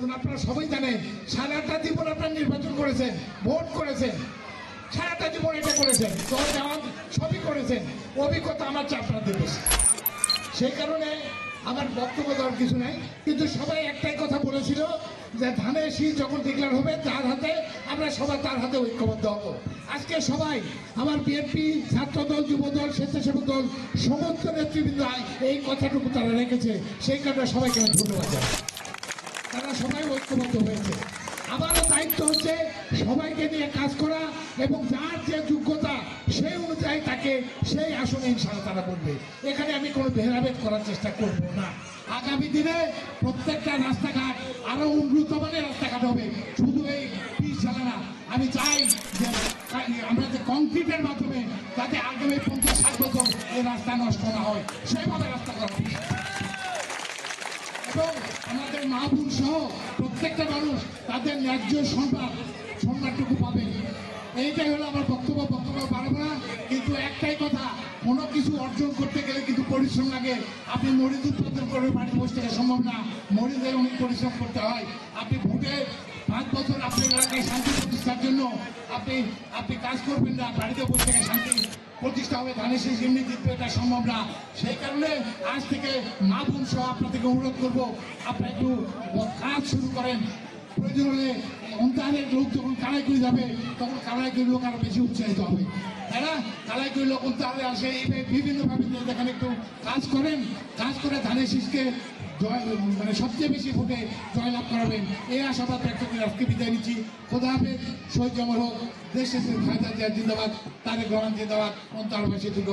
করুন। আপনারা সবাই জানেন সারাটা জীবন আপনারা নির্বাচন করেছেন, ভোট করেছেন, সারাটা জীবন এটা করেছেন, দল জামাত সবই করেছেন, অভিজ্ঞতা আমার চেয়ে আপনাদের বেশি। সেই কারণে আমার বক্তব্য দেওয়ার কিছু নাই, কিন্তু সবাই একটাই কথা বলেছিল যে ধানের শীষ যখন ডিক্লেয়ার হবে যার হাতে, আমরা সবাই তার হাতে ঐক্যবদ্ধ হবো। আজকে সবাই আমার বিএনপি, ছাত্রদল, যুবদল, স্বেচ্ছাসেবক দল সমস্ত নেতৃবৃন্দ এই কথাটুকু তারা রেখেছে, সেই কারণে সবাইকে আমি ধন্যবাদ জানাই। তারা সবাই ঐক্যবদ্ধ হয়েছে। আমারও দায়িত্ব হচ্ছে সবাইকে নিয়ে কাজ করা এবং যার যে যোগ্যতা সেই অনুযায়ী তাকে সেই আসনে ইনশাআল্লাহ তারা করবে। এখানে আমি কোনো ভেদাভেদ করার চেষ্টা করব না। আগামী দিনে প্রত্যেকটা রাস্তাঘাট আরো উন্নত মানের রাস্তাঘাট হবে, শুধু এই পিচ চালা না। আমি চাই যে আমরা যে কংক্রিটের মাধ্যমে যাতে আগামী 50-60 বছর এই রাস্তা নষ্ট না হয় সেইভাবে রাস্তা করা হবে। এবং আমাদের মা বোন সহ প্রত্যেকটা মানুষ তাদের ন্যায্য সম্মানটুকু পাবে। এইটাই হলো আমার বক্তব্য পারবো না, কিন্তু একটাই কথা, কোনো কিছু অর্জন করতে গেলে কিন্তু পরিশ্রম লাগে। আপনি মরিচ উৎপাদন করে বাড়ি বসে থাকা সম্ভব না, মরিচের অনেক পরিশ্রম করতে হয়। আপনি ভোটে 5 বছর আপনার এলাকায় শান্তি প্রতিষ্ঠার জন্য আপনি কাজ করবেন না, বাড়িতে বসে থেকে শান্তি প্রতিষ্ঠা হবে, ধানের শীষ এমনি জিতবে, এটা সম্ভব না। সেই কারণে আজ থেকে মা বোন সহ আপনাদেরকে অনুরোধ করবো, আপনারা একটু কাজ শুরু করেন। প্রয়োজন হলে অন্তরের লোক যখন কালাই করে যাবে তখন কালাই করে লোক আরো বেশি উৎসাহিত হবে, তাই না? কালাই করে লোক অন্তরে আসে, এইভাবে বিভিন্নভাবে যেখানে একটু কাজ করেন, কাজ করে ধানের শীষকে মানে সবচেয়ে বেশি ভোটে জয়লাভ করাবেন, এই আশাবাদ ব্যক্ত করে আজকে বিদায় নিচ্ছি। খোদা হাফেজ। শহীদ জামাল হোক, দেশ খালেদা জিয়া জিন্দাবাদ, তারেক রহমান জিন্দাবাদ, অন্তর্বাসী দুর্গ।